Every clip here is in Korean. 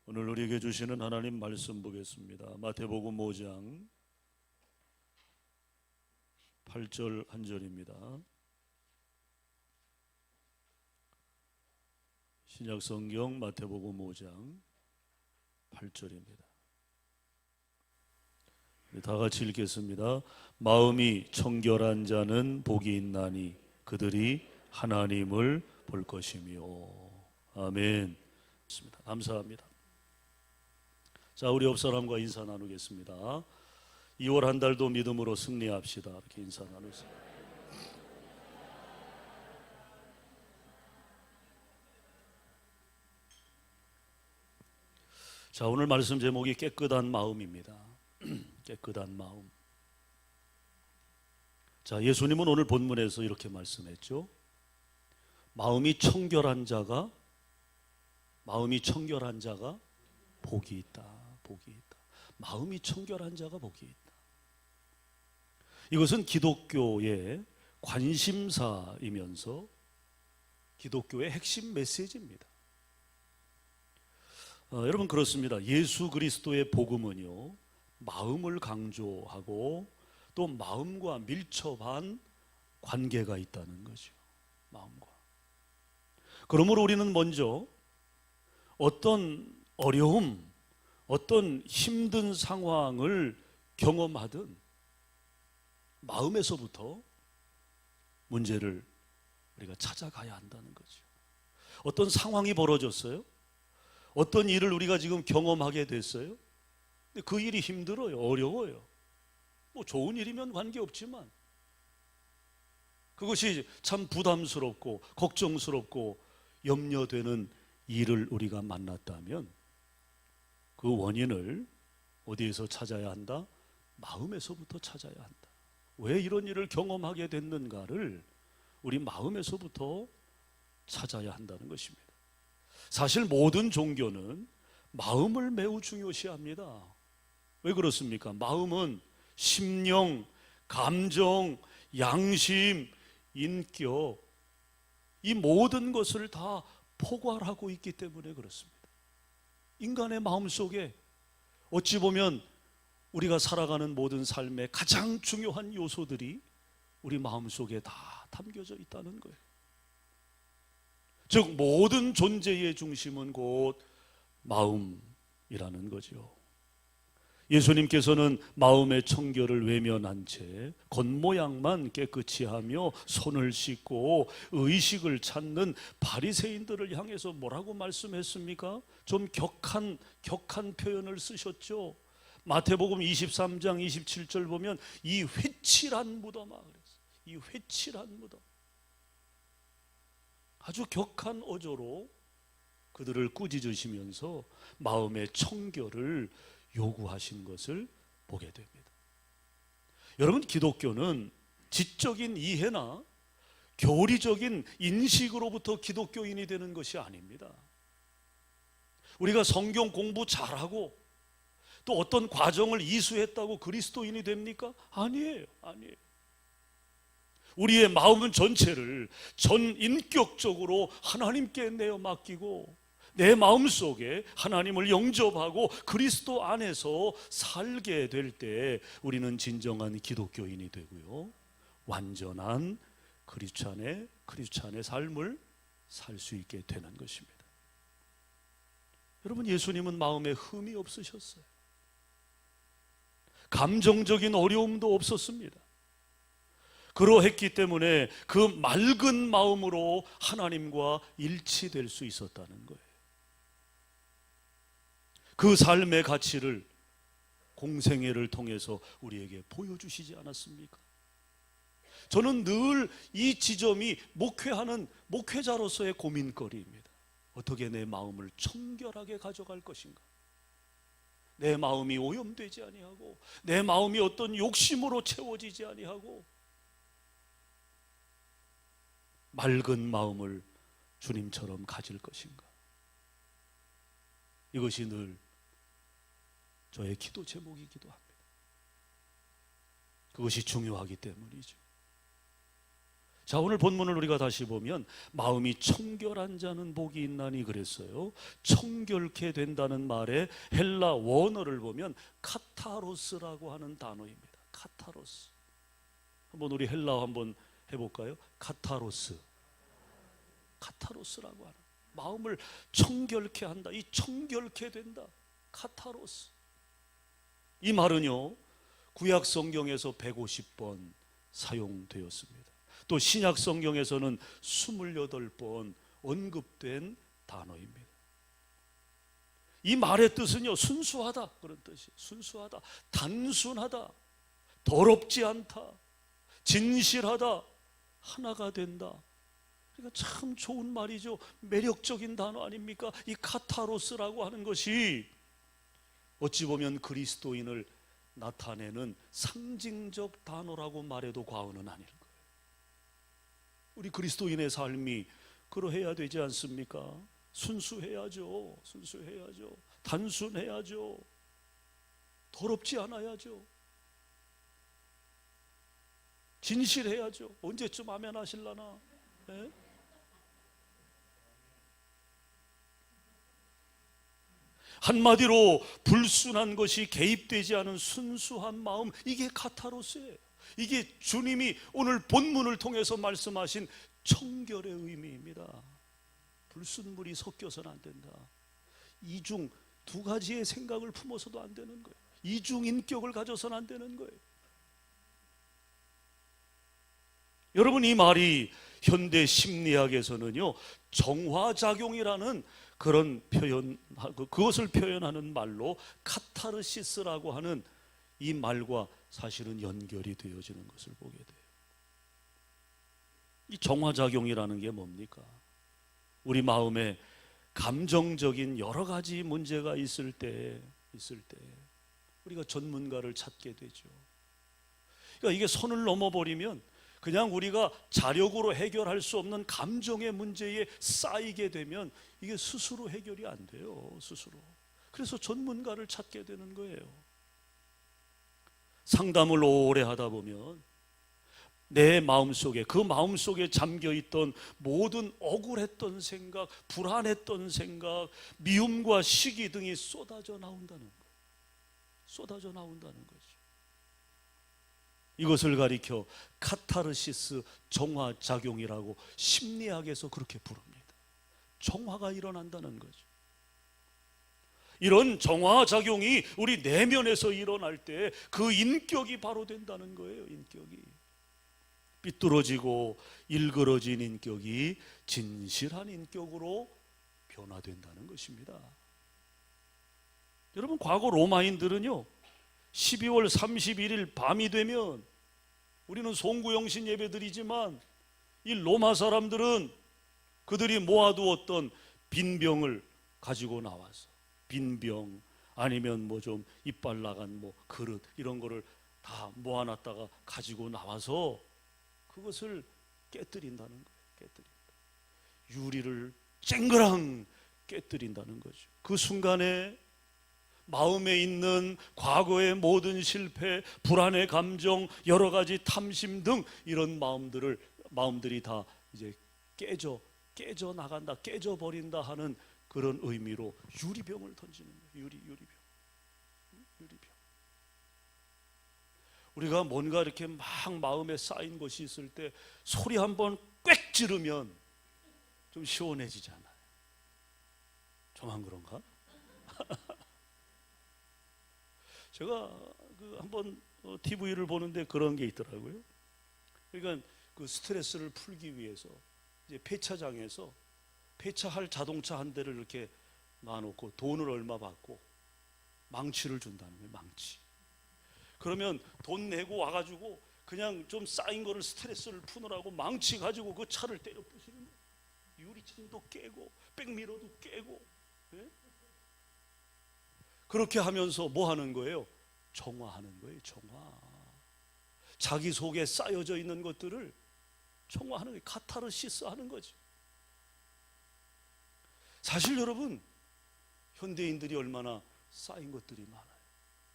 오늘 우리에게 주시는 하나님 말씀 보겠습니다. 마태복음 5장 8절 한 절입니다. 신약성경 마태복음 5장 8절입니다. 다 같이 읽겠습니다. 마음이 청결한 자는 복이 있나니 그들이 하나님을 볼 것이며. 아멘. 감사합니다. 자, 우리 옆 사람과 인사 나누겠습니다. 2월 한 달도 믿음으로 승리합시다. 이렇게 인사 나누세요. 자, 오늘 말씀 제목이 깨끗한 마음입니다. 깨끗한 마음. 자, 예수님은 오늘 본문에서 이렇게 말씀했죠. 마음이 청결한 자가 복이 있다. 복이 있다. 마음이 청결한 자가 복이 있다. 이것은 기독교의 관심사이면서 기독교의 핵심 메시지입니다. 여러분 그렇습니다. 예수 그리스도의 복음은요, 마음을 강조하고 또 마음과 밀접한 관계가 있다는 거죠. 마음과. 그러므로 우리는 먼저 어떤 어려움, 어떤 힘든 상황을 경험하든 마음에서부터 문제를 우리가 찾아가야 한다는 거죠. 어떤 상황이 벌어졌어요? 어떤 일을 우리가 지금 경험하게 됐어요? 근데 그 일이 힘들어요. 어려워요. 뭐 좋은 일이면 관계없지만 그것이 참 부담스럽고 걱정스럽고 염려되는 일을 우리가 만났다면 그 원인을 어디에서 찾아야 한다? 마음에서부터 찾아야 한다. 왜 이런 일을 경험하게 됐는가를 우리 마음에서부터 찾아야 한다는 것입니다. 사실 모든 종교는 마음을 매우 중요시합니다. 왜 그렇습니까? 마음은 심령, 감정, 양심, 인격, 이 모든 것을 다 포괄하고 있기 때문에 그렇습니다. 인간의 마음속에 어찌 보면 우리가 살아가는 모든 삶의 가장 중요한 요소들이 우리 마음속에 다 담겨져 있다는 거예요. 즉 모든 존재의 중심은 곧 마음이라는 거죠. 예수님께서는 마음의 청결을 외면한 채 겉모양만 깨끗이 하며 손을 씻고 의식을 찾는 바리새인들을 향해서 뭐라고 말씀했습니까? 좀 격한 표현을 쓰셨죠. 마태복음 23장 27절 보면 이 회칠한 무덤아 그랬어요. 이 회칠한 무덤. 아주 격한 어조로 그들을 꾸짖으시면서 마음의 청결을 요구하신 것을 보게 됩니다. 여러분, 기독교는 지적인 이해나 교리적인 인식으로부터 기독교인이 되는 것이 아닙니다. 우리가 성경 공부 잘하고 또 어떤 과정을 이수했다고 그리스도인이 됩니까? 아니에요. 우리의 마음 전체를 전인격적으로 하나님께 내어 맡기고 내 마음속에 하나님을 영접하고 그리스도 안에서 살게 될 때 우리는 진정한 기독교인이 되고요, 완전한 크리스찬의 삶을 살 수 있게 되는 것입니다. 여러분, 예수님은 마음에 흠이 없으셨어요. 감정적인 어려움도 없었습니다. 그러했기 때문에 그 맑은 마음으로 하나님과 일치될 수 있었다는 거예요. 그 삶의 가치를 공생애를 통해서 우리에게 보여주시지 않았습니까? 저는 늘 이 지점이 목회하는 목회자로서의 고민거리입니다. 어떻게 내 마음을 청결하게 가져갈 것인가? 내 마음이 오염되지 아니하고 내 마음이 어떤 욕심으로 채워지지 아니하고 맑은 마음을 주님처럼 가질 것인가? 이것이 늘 저의 기도 제목이기도 합니다. 그것이 중요하기 때문이죠. 자, 오늘 본문을 우리가 다시 보면 마음이 청결한 자는 복이 있나니 그랬어요. 청결케 된다는 말의 헬라 원어를 보면 카타로스라고 하는 단어입니다. 카타로스. 한번 우리 헬라어 한번 해볼까요? 카타로스. 카타로스라고 하는, 마음을 청결케 한다, 이 청결케 된다, 카타로스. 이 말은요, 구약 성경에서 150번 사용되었습니다. 또 신약 성경에서는 28번 언급된 단어입니다. 이 말의 뜻은요, 순수하다 그런 뜻이에요. 순수하다, 단순하다, 더럽지 않다, 진실하다, 하나가 된다. 그러니까 참 좋은 말이죠. 매력적인 단어 아닙니까? 이 카타로스라고 하는 것이 어찌 보면 그리스도인을 나타내는 상징적 단어라고 말해도 과언은 아닐 거예요. 우리 그리스도인의 삶이 그러해야 되지 않습니까? 순수해야죠. 순수해야죠. 단순해야죠. 더럽지 않아야죠. 진실해야죠. 언제쯤 아멘 하실라나? 네? 한마디로 불순한 것이 개입되지 않은 순수한 마음, 이게 카타로스예요. 이게 주님이 오늘 본문을 통해서 말씀하신 청결의 의미입니다. 불순물이 섞여서는 안 된다. 이중 두 가지의 생각을 품어서도 안 되는 거예요. 이중 인격을 가져서는 안 되는 거예요. 여러분, 이 말이 현대 심리학에서는요, 정화작용이라는 그런 표현, 그것을 표현하는 말로 카타르시스라고 하는 이 말과 사실은 연결이 되어지는 것을 보게 돼요. 이 정화작용이라는 게 뭡니까? 우리 마음에 감정적인 여러 가지 문제가 있을 때 우리가 전문가를 찾게 되죠. 그러니까 이게 선을 넘어버리면 그냥 우리가 자력으로 해결할 수 없는 감정의 문제에 쌓이게 되면 이게 스스로 해결이 안 돼요. 스스로. 그래서 전문가를 찾게 되는 거예요. 상담을 오래 하다 보면 내 마음속에, 그 마음속에 잠겨있던 모든 억울했던 생각, 불안했던 생각, 미움과 시기 등이 쏟아져 나온다는 거예요. 쏟아져 나온다는 거죠. 이것을 가리켜 카타르시스 정화작용이라고 심리학에서 그렇게 부릅니다. 정화가 일어난다는 거죠. 이런 정화작용이 우리 내면에서 일어날 때 그 인격이 바로 된다는 거예요. 인격이 삐뚤어지고 일그러진 인격이 진실한 인격으로 변화된다는 것입니다. 여러분, 과거 로마인들은요, 12월 31일 밤이 되면, 우리는 송구영신 예배 드리지만 이 로마 사람들은 그들이 모아두었던 빈병을 가지고 나와서, 빈병 아니면 뭐 좀 이빨 나간 뭐 그릇 이런 거를 다 모아놨다가 가지고 나와서 그것을 깨뜨린다는 거예요. 깨뜨린다. 유리를 쨍그랑 깨뜨린다는 거죠. 그 순간에 마음에 있는 과거의 모든 실패, 불안의 감정, 여러 가지 탐심 등 이런 마음들이 다 이제 깨져 나간다, 깨져 버린다 하는 그런 의미로 유리병을 던지는 거예요. 유리병. 우리가 뭔가 이렇게 막 마음에 쌓인 것이 있을 때 소리 한번 꽥 지르면 좀 시원해지잖아요. 저만 그런가? 제가 한번 TV를 보는데 그런 게 있더라고요. 그러니까 그 스트레스를 풀기 위해서 이제 폐차장에서 폐차할 자동차 한 대를 이렇게 놔놓고 돈을 얼마 받고 망치를 준다는 거예요. 망치. 그러면 돈 내고 와가지고 그냥 좀 쌓인 거를 스트레스를 푸느라고 망치 가지고 그 차를 때려 부수는 거예요. 유리창도 깨고 백미러도 깨고. 네? 그렇게 하면서 뭐 하는 거예요? 정화하는 거예요. 정화. 자기 속에 쌓여져 있는 것들을 정화하는 거예요. 카타르시스 하는 거죠. 사실 여러분, 현대인들이 얼마나 쌓인 것들이 많아요.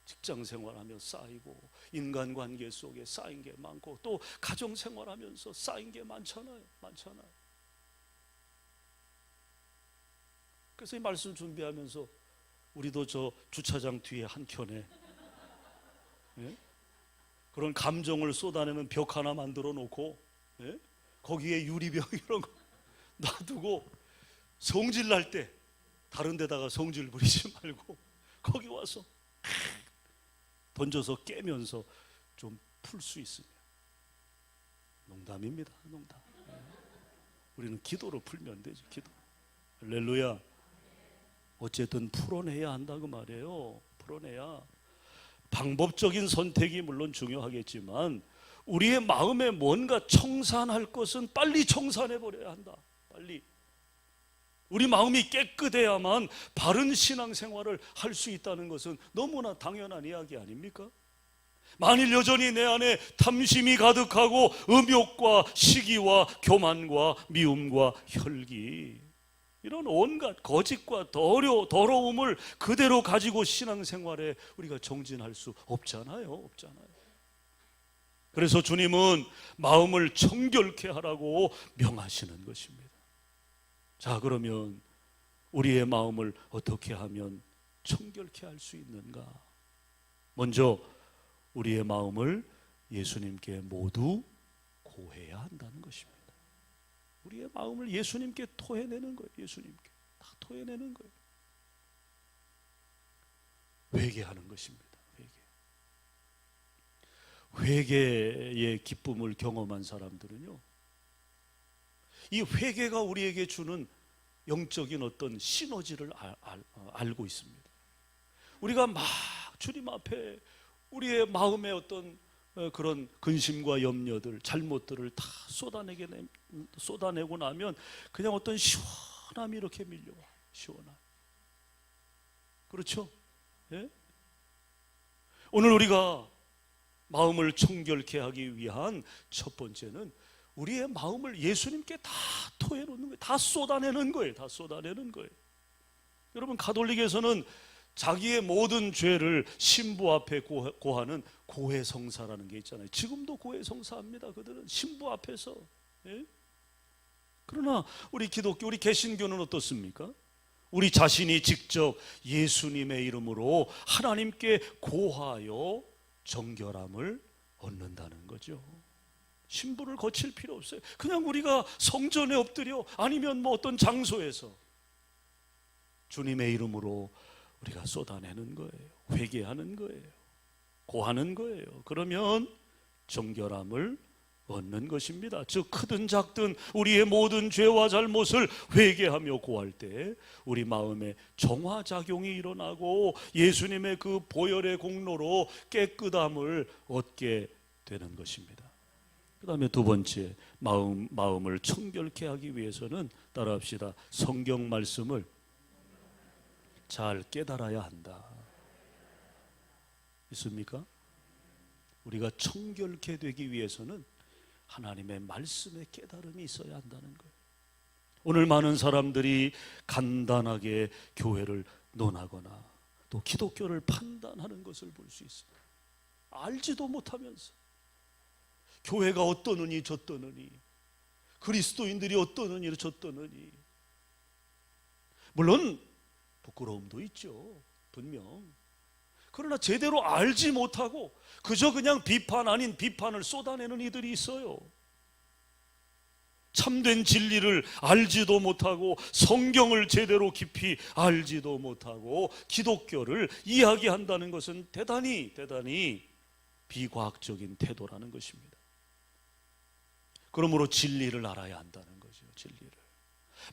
직장 생활하며 쌓이고 인간관계 속에 쌓인 게 많고 또 가정 생활하면서 쌓인 게 많잖아요. 그래서 이 말씀 준비하면서 우리도 저 주차장 뒤에 한켠에, 예? 그런 감정을 쏟아내는 벽 하나 만들어 놓고, 예? 거기에 유리병 이런 거 놔두고 성질 날 때 다른 데다가 성질 부리지 말고 거기 와서 던져서 깨면서 좀 풀 수 있으면. 농담입니다. 농담. 예. 우리는 기도로 풀면 되죠. 기도. 할렐루야. 어쨌든 풀어내야 한다고 말이에요. 풀어내야. 방법적인 선택이 물론 중요하겠지만 우리의 마음에 뭔가 청산할 것은 빨리 청산해 버려야 한다. 빨리. 우리 마음이 깨끗해야만 바른 신앙생활을 할 수 있다는 것은 너무나 당연한 이야기 아닙니까? 만일 여전히 내 안에 탐심이 가득하고 음욕과 시기와 교만과 미움과 혈기, 이런 온갖 거짓과 더러움을 그대로 가지고 신앙생활에 우리가 정진할 수 없잖아요. 그래서 주님은 마음을 정결케 하라고 명하시는 것입니다. 자, 그러면 우리의 마음을 어떻게 하면 정결케 할 수 있는가? 먼저 우리의 마음을 예수님께 모두 고해야 한다는 것입니다. 우리의 마음을 예수님께 토해내는 거예요. 예수님께 다 토해내는 거예요. 회개하는 것입니다. 회개의 기쁨을 경험한 사람들은요, 이 회개가 우리에게 주는 영적인 어떤 시너지를 알고 있습니다. 우리가 막 주님 앞에 우리의 마음의 어떤 그런 근심과 염려들, 잘못들을 다 쏟아내고 나면 그냥 어떤 시원함이 이렇게 밀려와. 시원함. 그렇죠? 예? 오늘 우리가 마음을 청결케 하기 위한 첫 번째는 우리의 마음을 예수님께 다 토해놓는 거예요. 다 쏟아내는 거예요. 여러분, 가톨릭에서는 자기의 모든 죄를 신부 앞에 고하는 고해성사라는 게 있잖아요. 지금도 고해성사합니다. 그들은 신부 앞에서. 예? 그러나 우리 기독교, 우리 개신교는 어떻습니까? 우리 자신이 직접 예수님의 이름으로 하나님께 고하여 정결함을 얻는다는 거죠. 신부를 거칠 필요 없어요. 그냥 우리가 성전에 엎드려, 아니면 뭐 어떤 장소에서 주님의 이름으로 우리가 쏟아내는 거예요. 회개하는 거예요. 고하는 거예요. 그러면 정결함을 얻는 것입니다. 즉 크든 작든 우리의 모든 죄와 잘못을 회개하며 고할 때 우리 마음에 정화작용이 일어나고 예수님의 그 보혈의 공로로 깨끗함을 얻게 되는 것입니다. 그 다음에 두 번째, 마음을 청결케 하기 위해서는, 따라합시다, 성경 말씀을 잘 깨달아야 한다. 있습니까? 우리가 청결케 되기 위해서는 하나님의 말씀의 깨달음이 있어야 한다는 거예요. 오늘 많은 사람들이 간단하게 교회를 논하거나 또 기독교를 판단하는 것을 볼 수 있습니다. 알지도 못하면서 교회가 어떠느니 저떠느니, 그리스도인들이 어떠느니 저떠느니. 물론 부끄러움도 있죠, 분명. 그러나 제대로 알지 못하고 그저 그냥 비판 아닌 비판을 쏟아내는 이들이 있어요. 참된 진리를 알지도 못하고 성경을 제대로 깊이 알지도 못하고 기독교를 이야기한다는 것은 대단히 비과학적인 태도라는 것입니다. 그러므로 진리를 알아야 한다는 거죠. 진리를.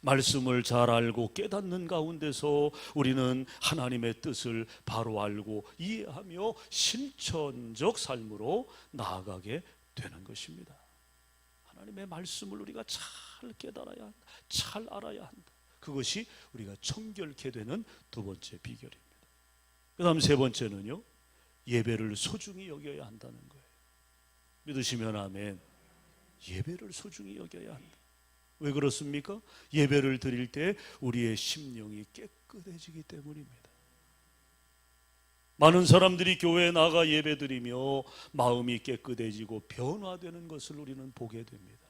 말씀을 잘 알고 깨닫는 가운데서 우리는 하나님의 뜻을 바로 알고 이해하며 실천적 삶으로 나아가게 되는 것입니다. 하나님의 말씀을 우리가 잘 깨달아야 한다. 잘 알아야 한다. 그것이 우리가 청결케 되는 두 번째 비결입니다. 그 다음 세 번째는요, 예배를 소중히 여겨야 한다는 거예요. 믿으시면 아멘. 예배를 소중히 여겨야 한다. 왜 그렇습니까? 예배를 드릴 때 우리의 심령이 깨끗해지기 때문입니다. 많은 사람들이 교회에 나가 예배드리며 마음이 깨끗해지고 변화되는 것을 우리는 보게 됩니다.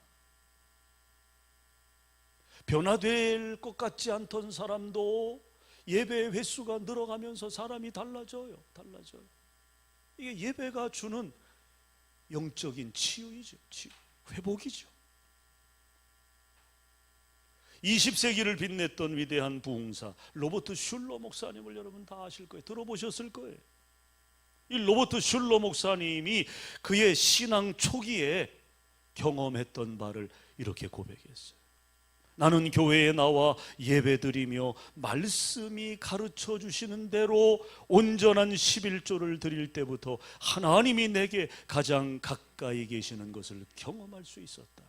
변화될 것 같지 않던 사람도 예배의 횟수가 늘어가면서 사람이 달라져요. 이게 예배가 주는 영적인 치유이죠. 회복이죠. 20세기를 빛냈던 위대한 부흥사 로버트 슐러 목사님을 여러분 다 아실 거예요. 들어보셨을 거예요. 이 로버트 슐러 목사님이 그의 신앙 초기에 경험했던 바를 이렇게 고백했어요. 나는 교회에 나와 예배드리며 말씀이 가르쳐 주시는 대로 온전한 11조를 드릴 때부터 하나님이 내게 가장 가까이 계시는 것을 경험할 수 있었다.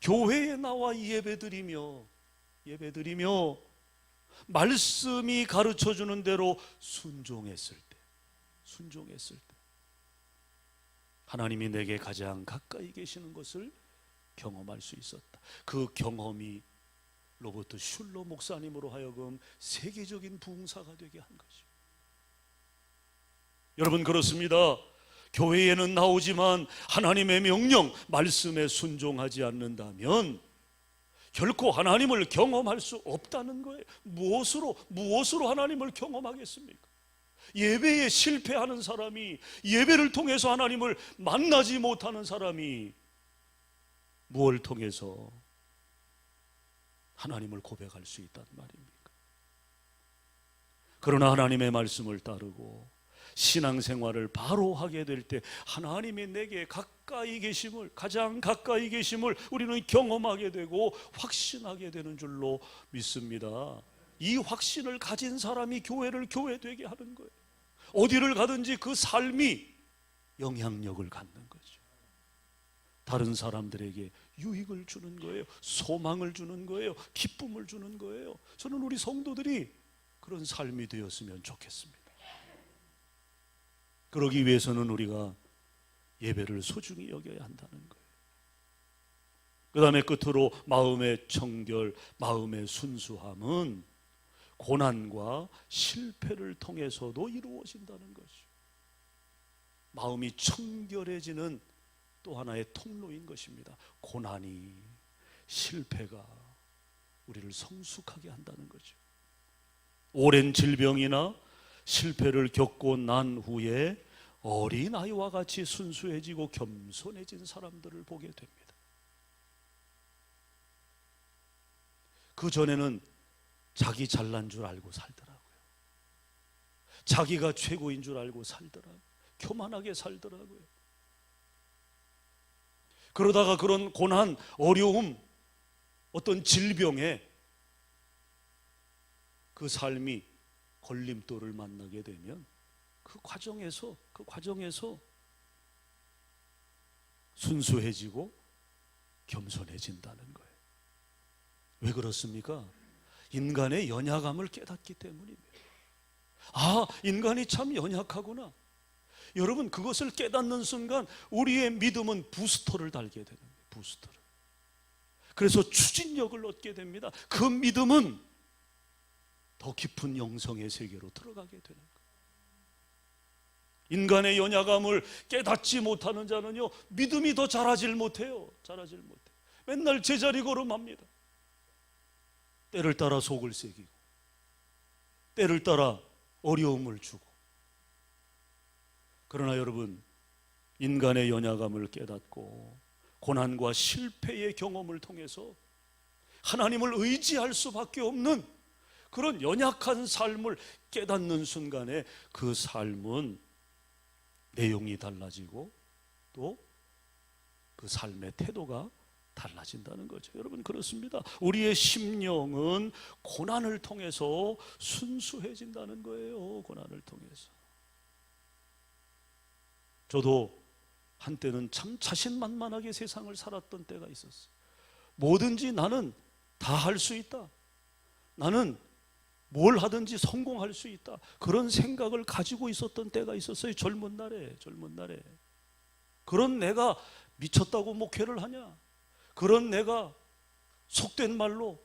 교회에 나와 예배드리며 말씀이 가르쳐 주는 대로 순종했을 때 하나님이 내게 가장 가까이 계시는 것을 경험할 수 있었다. 그 경험이 로버트 슐러 목사님으로 하여금 세계적인 부흥사가 되게 한 것이죠. 여러분 그렇습니다. 교회에는 나오지만 하나님의 명령, 말씀에 순종하지 않는다면 결코 하나님을 경험할 수 없다는 거예요. 무엇으로 하나님을 경험하겠습니까? 예배에 실패하는 사람이, 예배를 통해서 하나님을 만나지 못하는 사람이 무엇을 통해서 하나님을 고백할 수 있단 말입니까? 그러나 하나님의 말씀을 따르고 신앙생활을 바로 하게 될 때 하나님이 내게 가까이 계심을, 가장 가까이 계심을 우리는 경험하게 되고 확신하게 되는 줄로 믿습니다. 이 확신을 가진 사람이 교회를 교회되게 하는 거예요. 어디를 가든지 그 삶이 영향력을 갖는 거죠. 다른 사람들에게 유익을 주는 거예요. 소망을 주는 거예요. 기쁨을 주는 거예요. 저는 우리 성도들이 그런 삶이 되었으면 좋겠습니다. 그러기 위해서는 우리가 예배를 소중히 여겨야 한다는 거예요. 그 다음에 끝으로 마음의 청결, 마음의 순수함은 고난과 실패를 통해서도 이루어진다는 것이죠. 마음이 청결해지는 또 하나의 통로인 것입니다. 고난이, 실패가 우리를 성숙하게 한다는 거죠. 오랜 질병이나 실패를 겪고 난 후에 어린아이와 같이 순수해지고 겸손해진 사람들을 보게 됩니다. 그 전에는 자기 잘난 줄 알고 살더라고요. 자기가 최고인 줄 알고 살더라고요. 교만하게 살더라고요. 그러다가 그런 고난, 어려움, 어떤 질병에 그 삶이 걸림돌을 만나게 되면 그 과정에서 순수해지고 겸손해진다는 거예요. 왜 그렇습니까? 인간의 연약함을 깨닫기 때문입니다. 아, 인간이 참 연약하구나. 여러분, 그것을 깨닫는 순간 우리의 믿음은 부스터를 달게 되는 거예요. 부스터를. 그래서 추진력을 얻게 됩니다. 그 믿음은 더 깊은 영성의 세계로 들어가게 되는 거예요. 인간의 연약함을 깨닫지 못하는 자는요, 믿음이 더 자라질 못해요. 맨날 제자리 걸음합니다. 때를 따라 속을 새기고, 때를 따라 어려움을 주고. 그러나 여러분, 인간의 연약함을 깨닫고 고난과 실패의 경험을 통해서 하나님을 의지할 수밖에 없는 그런 연약한 삶을 깨닫는 순간에 그 삶은 내용이 달라지고 또 그 삶의 태도가 달라진다는 거죠. 여러분 그렇습니다. 우리의 심령은 고난을 통해서 순수해진다는 거예요. 고난을 통해서. 저도 한때는 참 자신만만하게 세상을 살았던 때가 있었어요. 뭐든지 나는 다 할 수 있다. 나는 뭘 하든지 성공할 수 있다. 그런 생각을 가지고 있었던 때가 있었어요. 젊은 날에. 그런 내가 미쳤다고 목회를 하냐? 그런 내가 속된 말로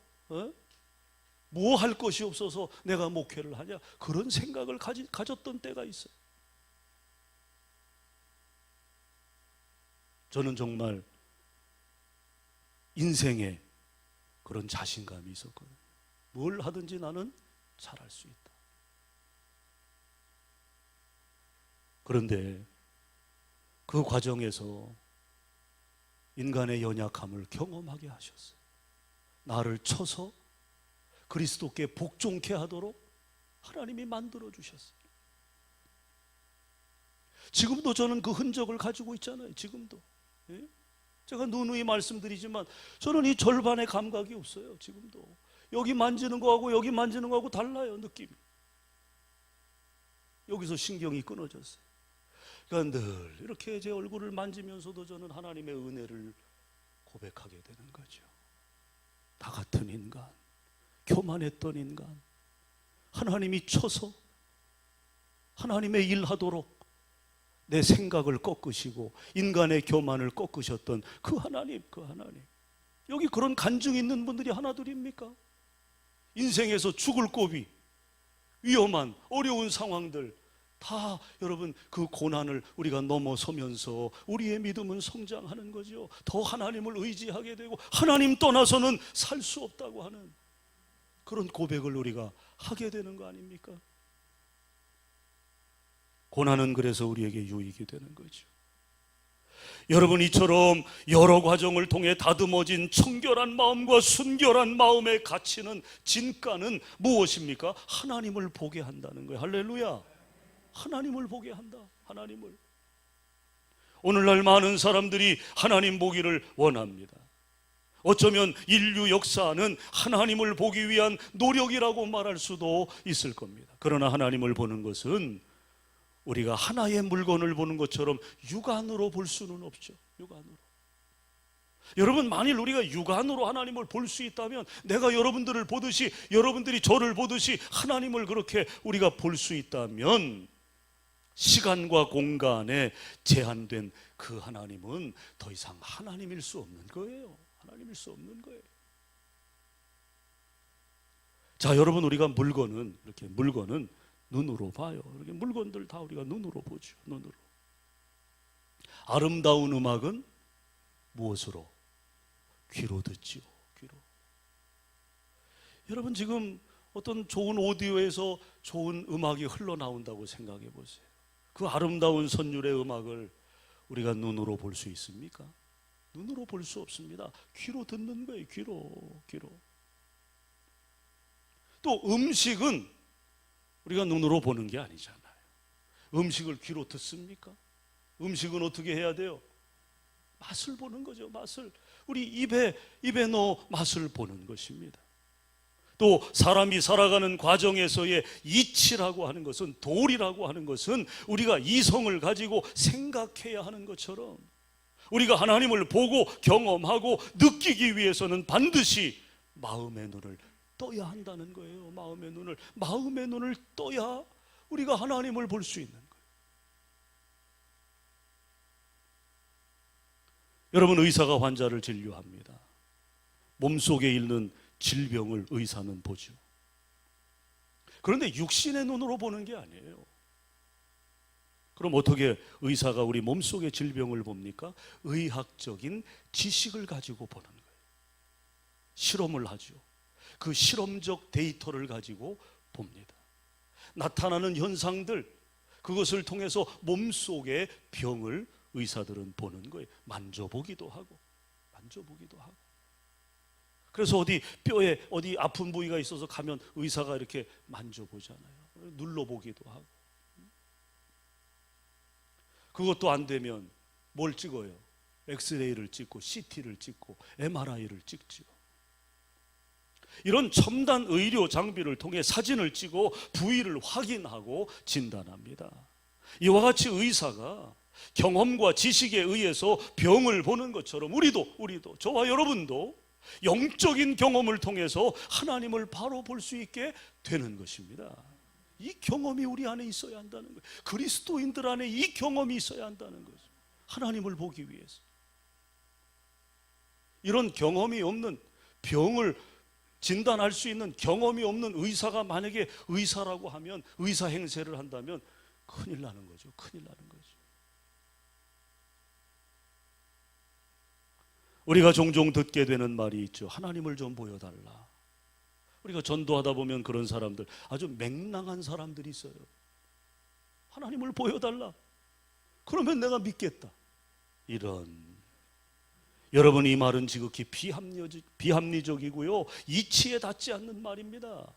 뭐 할 것이 없어서 내가 목회를 하냐, 그런 생각을 가졌던 때가 있어요. 저는 정말 인생에 그런 자신감이 있었거든요. 뭘 하든지 나는 잘할 수 있다. 그런데 그 과정에서 인간의 연약함을 경험하게 하셨어요. 나를 쳐서 그리스도께 복종케 하도록 하나님이 만들어 주셨어요. 지금도 저는 그 흔적을 가지고 있잖아요. 지금도. 예? 제가 누누이 말씀드리지만 저는 이 절반의 감각이 없어요. 지금도. 여기 만지는 거하고 여기 만지는 거하고 달라요. 느낌이. 여기서 신경이 끊어졌어요. 그러니까 늘 이렇게 제 얼굴을 만지면서도 저는 하나님의 은혜를 고백하게 되는 거죠. 나 같은 인간, 교만했던 인간, 하나님이 쳐서 하나님의 일하도록 내 생각을 꺾으시고 인간의 교만을 꺾으셨던 그 하나님, 그 하나님. 여기 그런 간증 있는 분들이 하나둘입니까? 인생에서 죽을 고비, 위험한 어려운 상황들 다 여러분 그 고난을 우리가 넘어서면서 우리의 믿음은 성장하는 거죠. 더 하나님을 의지하게 되고 하나님 떠나서는 살 수 없다고 하는 그런 고백을 우리가 하게 되는 거 아닙니까? 고난은 그래서 우리에게 유익이 되는 거죠. 여러분, 이처럼 여러 과정을 통해 다듬어진 청결한 마음과 순결한 마음의 가치는, 진가는 무엇입니까? 하나님을 보게 한다는 거예요. 할렐루야. 하나님을 보게 한다. 하나님을. 오늘날 많은 사람들이 하나님 보기를 원합니다. 어쩌면 인류 역사는 하나님을 보기 위한 노력이라고 말할 수도 있을 겁니다. 그러나 하나님을 보는 것은 우리가 하나의 물건을 보는 것처럼 육안으로 볼 수는 없죠. 육안으로. 여러분, 만일 우리가 육안으로 하나님을 볼 수 있다면 내가 여러분들을 보듯이, 여러분들이 저를 보듯이 하나님을 그렇게 우리가 볼 수 있다면 시간과 공간에 제한된 그 하나님은 더 이상 하나님일 수 없는 거예요. 하나님일 수 없는 거예요. 자, 여러분, 우리가 물건은 이렇게 물건은 눈으로 봐요. 이렇게 물건들 다 우리가 눈으로 보죠. 눈으로. 아름다운 음악은 무엇으로? 귀로 듣지요. 귀로. 여러분, 지금 어떤 좋은 오디오에서 좋은 음악이 흘러나온다고 생각해 보세요. 그 아름다운 선율의 음악을 우리가 눈으로 볼 수 있습니까? 눈으로 볼 수 없습니다. 귀로 듣는 거예요. 귀로. 또 음식은 우리가 눈으로 보는 게 아니잖아요. 음식을 귀로 듣습니까? 음식은 어떻게 해야 돼요? 맛을 보는 거죠. 맛을. 우리 입에 넣어 맛을 보는 것입니다. 또 사람이 살아가는 과정에서의 이치라고 하는 것은, 도리라고 하는 것은 우리가 이성을 가지고 생각해야 하는 것처럼 우리가 하나님을 보고 경험하고 느끼기 위해서는 반드시 마음의 눈을 떠야 한다는 거예요. 마음의 눈을 떠야 우리가 하나님을 볼 수 있는 거예요. 여러분, 의사가 환자를 진료합니다. 몸속에 있는 질병을 의사는 보죠. 그런데 육신의 눈으로 보는 게 아니에요. 그럼 어떻게 의사가 우리 몸속의 질병을 봅니까? 의학적인 지식을 가지고 보는 거예요. 실험을 하죠. 그 실험적 데이터를 가지고 봅니다. 나타나는 현상들, 그것을 통해서 몸속의 병을 의사들은 보는 거예요. 만져보기도 하고. 그래서 어디 뼈에 어디 아픈 부위가 있어서 가면 의사가 이렇게 만져보잖아요. 눌러보기도 하고. 그것도 안 되면 뭘 찍어요? 엑스레이를 찍고 CT를 찍고 MRI를 찍죠. 이런 첨단 의료 장비를 통해 사진을 찍어 부위를 확인하고 진단합니다. 이와 같이 의사가 경험과 지식에 의해서 병을 보는 것처럼 우리도 저와 여러분도 영적인 경험을 통해서 하나님을 바로 볼 수 있게 되는 것입니다. 이 경험이 우리 안에 있어야 한다는 거예요. 그리스도인들 안에 이 경험이 있어야 한다는 거죠. 하나님을 보기 위해서. 이런 경험이 없는 병을 진단할 수 있는 경험이 없는 의사가 만약에 의사라고 하면, 의사 행세를 한다면 큰일 나는 거죠. 큰일 나는 거죠. 우리가 종종 듣게 되는 말이 있죠. 하나님을 좀 보여달라. 우리가 전도하다 보면 그런 사람들, 아주 맹랑한 사람들이 있어요. 하나님을 보여달라. 그러면 내가 믿겠다. 여러분, 이 말은 지극히 비합리적이고요, 이치에 닿지 않는 말입니다.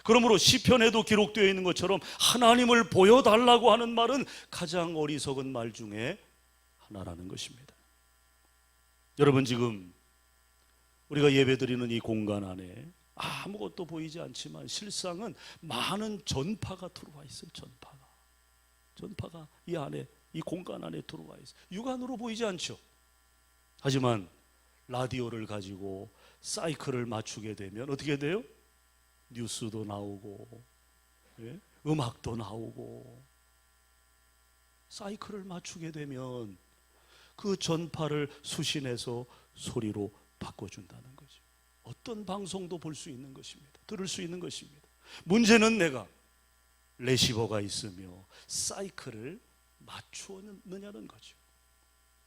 그러므로 시편에도 기록되어 있는 것처럼 하나님을 보여달라고 하는 말은 가장 어리석은 말 중에 하나라는 것입니다. 여러분, 지금 우리가 예배드리는 이 공간 안에 아무것도 보이지 않지만 실상은 많은 전파가 들어와 있어요. 전파가 이 안에, 이 공간 안에 들어와 있어요. 육안으로 보이지 않죠. 하지만 라디오를 가지고 사이클을 맞추게 되면 어떻게 돼요? 뉴스도 나오고, 예? 음악도 나오고. 사이클을 맞추게 되면 그 전파를 수신해서 소리로 바꿔준다는 거죠. 어떤 방송도 볼 수 있는 것입니다. 들을 수 있는 것입니다. 문제는 내가 레시버가 있으며 사이클을 맞추었느냐는 거죠.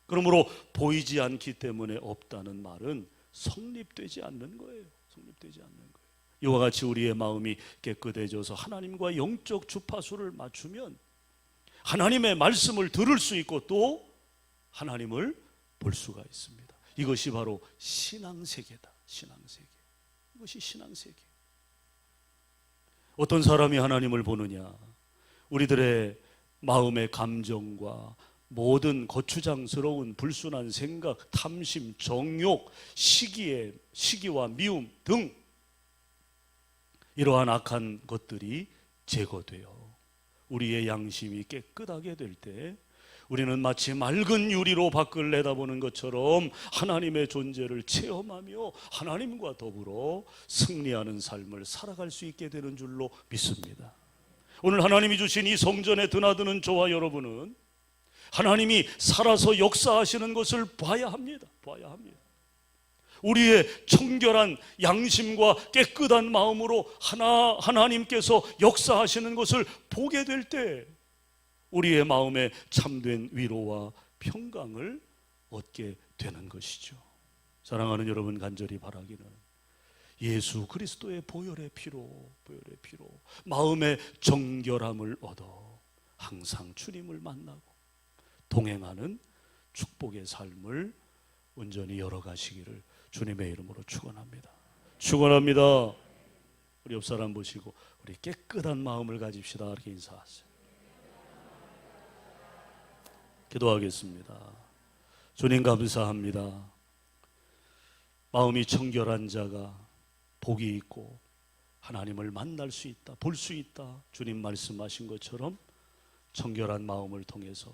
그러므로 보이지 않기 때문에 없다는 말은 성립되지 않는 거예요. 성립되지 않는 거예요. 이와 같이 우리의 마음이 깨끗해져서 하나님과 영적 주파수를 맞추면 하나님의 말씀을 들을 수 있고 또 하나님을 볼 수가 있습니다. 이것이 바로 신앙세계다. 신앙세계. 이것이 신앙세계. 어떤 사람이 하나님을 보느냐? 우리들의 마음의 감정과 모든 거추장스러운 불순한 생각, 탐심, 정욕, 시기와 미움 등 이러한 악한 것들이 제거되어 우리의 양심이 깨끗하게 될 때 우리는 마치 맑은 유리로 밖을 내다보는 것처럼 하나님의 존재를 체험하며 하나님과 더불어 승리하는 삶을 살아갈 수 있게 되는 줄로 믿습니다. 오늘 하나님이 주신 이 성전에 드나드는 저와 여러분은 하나님이 살아서 역사하시는 것을 봐야 합니다. 봐야 합니다. 우리의 청결한 양심과 깨끗한 마음으로 하나님께서 역사하시는 것을 보게 될 때 우리의 마음에 참된 위로와 평강을 얻게 되는 것이죠. 사랑하는 여러분, 간절히 바라기는 예수 그리스도의 보혈의 피로 마음의 정결함을 얻어 항상 주님을 만나고 동행하는 축복의 삶을 온전히 열어가시기를 주님의 이름으로 축원합니다. 축원합니다. 우리 옆 사람 보시고 우리 깨끗한 마음을 가집시다. 이렇게 인사하세요. 기도하겠습니다. 주님 감사합니다. 마음이 청결한 자가 복이 있고 하나님을 만날 수 있다, 볼 수 있다. 주님 말씀하신 것처럼 청결한 마음을 통해서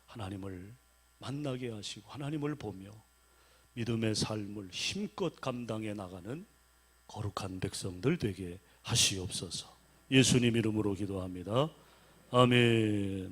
하나님을 만나게 하시고 하나님을 보며 믿음의 삶을 힘껏 감당해 나가는 거룩한 백성들 되게 하시옵소서. 예수님 이름으로 기도합니다. 아멘.